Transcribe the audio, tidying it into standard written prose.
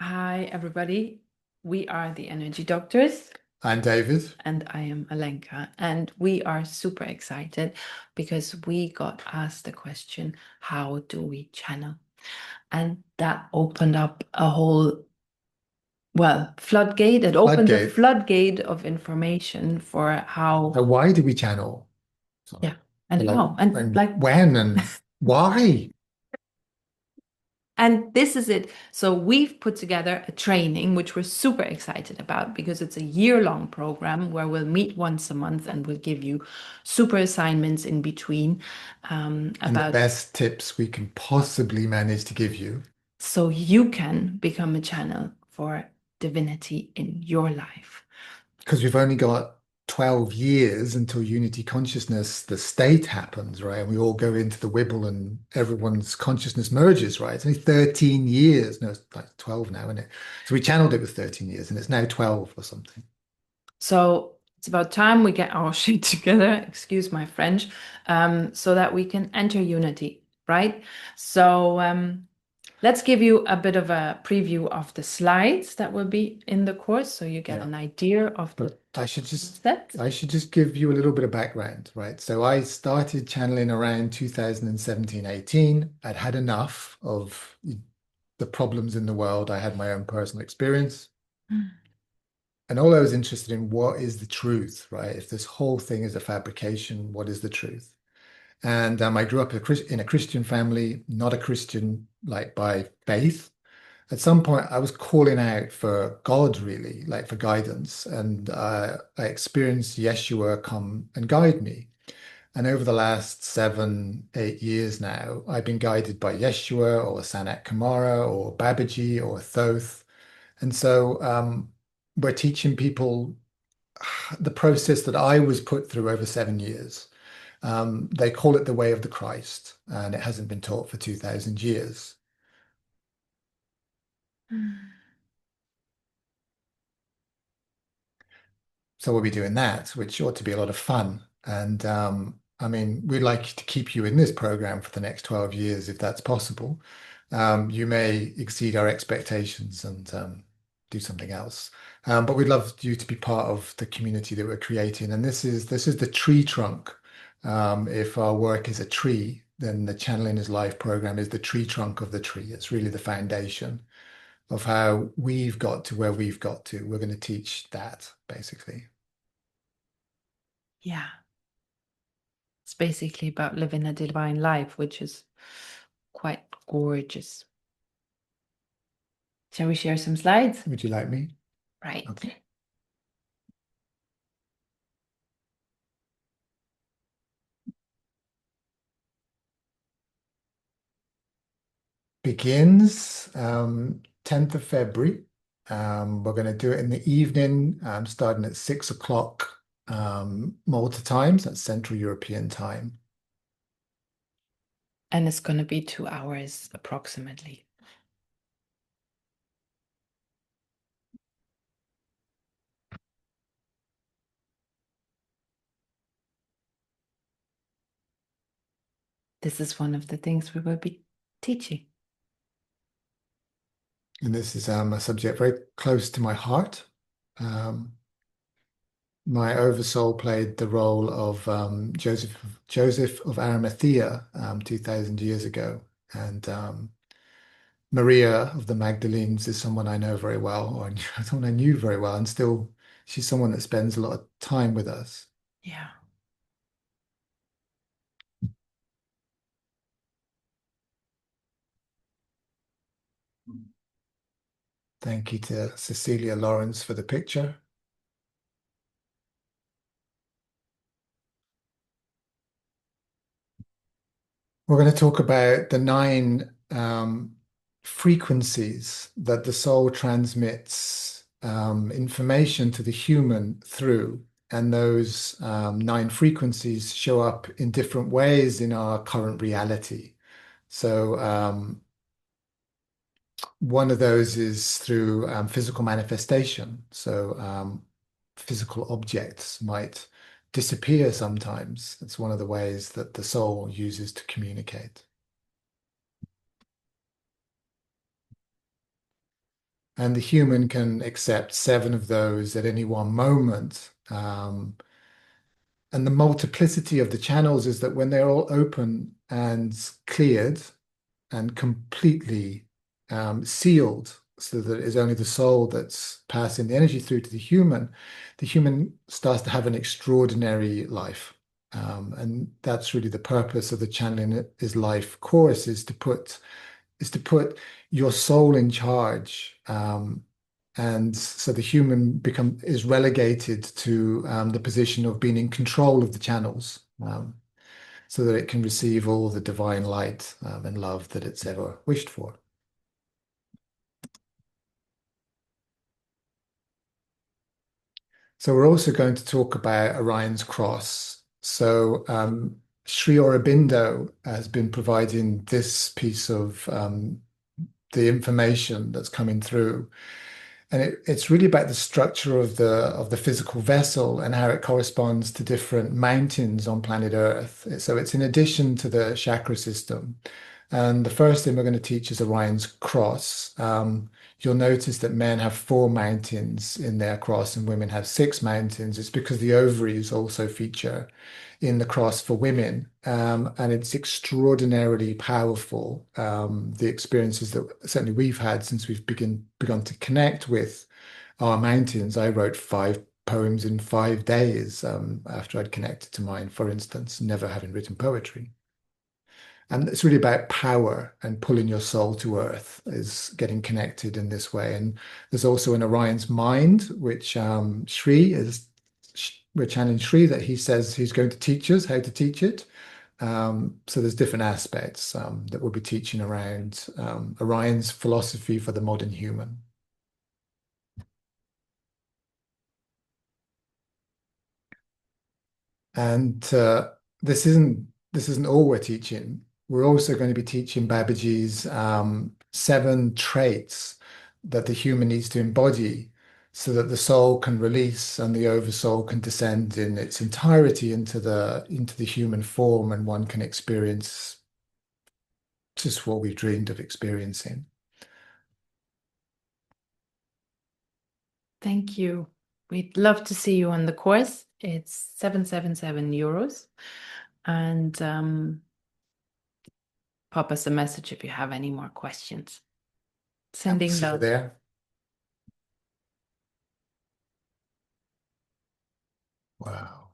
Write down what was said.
Hi, everybody. We are the Energy Doctors, I'm David. and I am Alenka. And we are super excited because we got asked the question, how do we channel? And that opened up a whole, floodgate. It opened a Floodgate. floodgate of information for how, So why do we channel? So, yeah, and like, how, and and like, when and why? and this is it. So we've put together a training, which we're super excited about because it's a year-long program where we'll meet once a month and we'll give you super assignments in between And the about best tips we can possibly manage to give you. so you can become a channel for divinity in your life. Because we've only got 12 years until unity consciousness, the state happens, right? And we all go into the wibble and everyone's consciousness merges, right? It's only 13 years. No, it's like 12 now, isn't it? So we channeled it with 13 years and it's now 12 or something. So it's about time we get our shit together, excuse my French, so that we can enter unity, right? So let's give you a bit of a preview of the slides that will be in the course so you get Yeah. an idea of the But concept. I should just give you a little bit of background, right? So I started channeling around 2017, 18. I'd had enough of the problems in the world. I had my own personal experience. And all I was interested in, what is the truth, right? If this whole thing is a fabrication, what is the truth? And I grew up in a Christian family, not a Christian like by faith. At some point, I was calling out for God, really, like for guidance. And I experienced Yeshua come and guide me. And over the last 7, 8 years now, I've been guided by Yeshua or Sanat Kumara or Babaji or Thoth. And so we're teaching people the process that I was put through over 7 years. They call it the way of the Christ, and it hasn't been taught for 2,000 years. So we'll be doing that, which ought to be a lot of fun. And I mean, we'd like to keep you in this program for the next 12 years if that's possible. You may exceed our expectations and do something else. But we'd love you to be part of the community that we're creating. And this is the tree trunk. If our work is a tree, then the Channeling is Life program is the tree trunk of the tree. It's really the foundation of how we've got to where we've got to. We're going to teach that basically. Yeah, it's basically about living a divine life, which is quite gorgeous. Shall we share some slides? Would you like me? Right. Okay. Begins 10th of February. We're going to do it in the evening, starting at 6 o'clock Malta time, so that's Central European time. And it's going to be 2 hours approximately. This is one of the things we will be teaching. And this is a subject very close to my heart. Um, my oversoul played the role of Joseph of Arimathea 2,000 years ago. And Maria of the Magdalenes is someone I know very well, or someone I knew very well, and still she's someone that spends a lot of time with us. Yeah. Thank you to Cecilia Lawrence for the picture. We're going to talk about the 9 frequencies that the soul transmits information to the human through. And those 9 frequencies show up in different ways in our current reality. So one of those is through physical manifestation. So physical objects might disappear sometimes. It's one of the ways that the soul uses to communicate. And the human can accept 7 of those at any one moment. And the multiplicity of the channels is that when they're all open and cleared and completely sealed, so that it's only the soul that's passing the energy through to the human starts to have an extraordinary life. And that's really the purpose of the Channeling is Life course, is to put your soul in charge. And so the human is relegated to the position of being in control of the channels, so that it can receive all the divine light and love that it's ever wished for. So we're also going to talk about Orion's cross. So Sri Aurobindo has been providing this piece of the information that's coming through. And it's really about the structure of the physical vessel and how it corresponds to different mountains on planet Earth. So it's in addition to the chakra system. And the first thing we're going to teach is Orion's cross. You'll notice that men have 4 mountains in their cross and women have 6 mountains. It's because the ovaries also feature in the cross for women. And it's extraordinarily powerful. The experiences that certainly we've had since we've begun to connect with our mountains. I wrote 5 poems in 5 days after I'd connected to mine, for instance, never having written poetry. And it's really about power and pulling your soul to earth, is getting connected in this way. And there's also an Orion's mind, which we're channeling Sri, that he says he's going to teach us how to teach it. So there's different aspects that we'll be teaching around Orion's philosophy for the modern human. And this isn't all we're teaching. We're also going to be teaching Babaji's 7 traits that the human needs to embody so that the soul can release and the oversoul can descend in its entirety into the human form, and one can experience just what we've dreamed of experiencing. Thank you. We'd love to see you on the course. It's 777 euros. And pop us a message if you have any more questions. Sending See you love. there. Wow.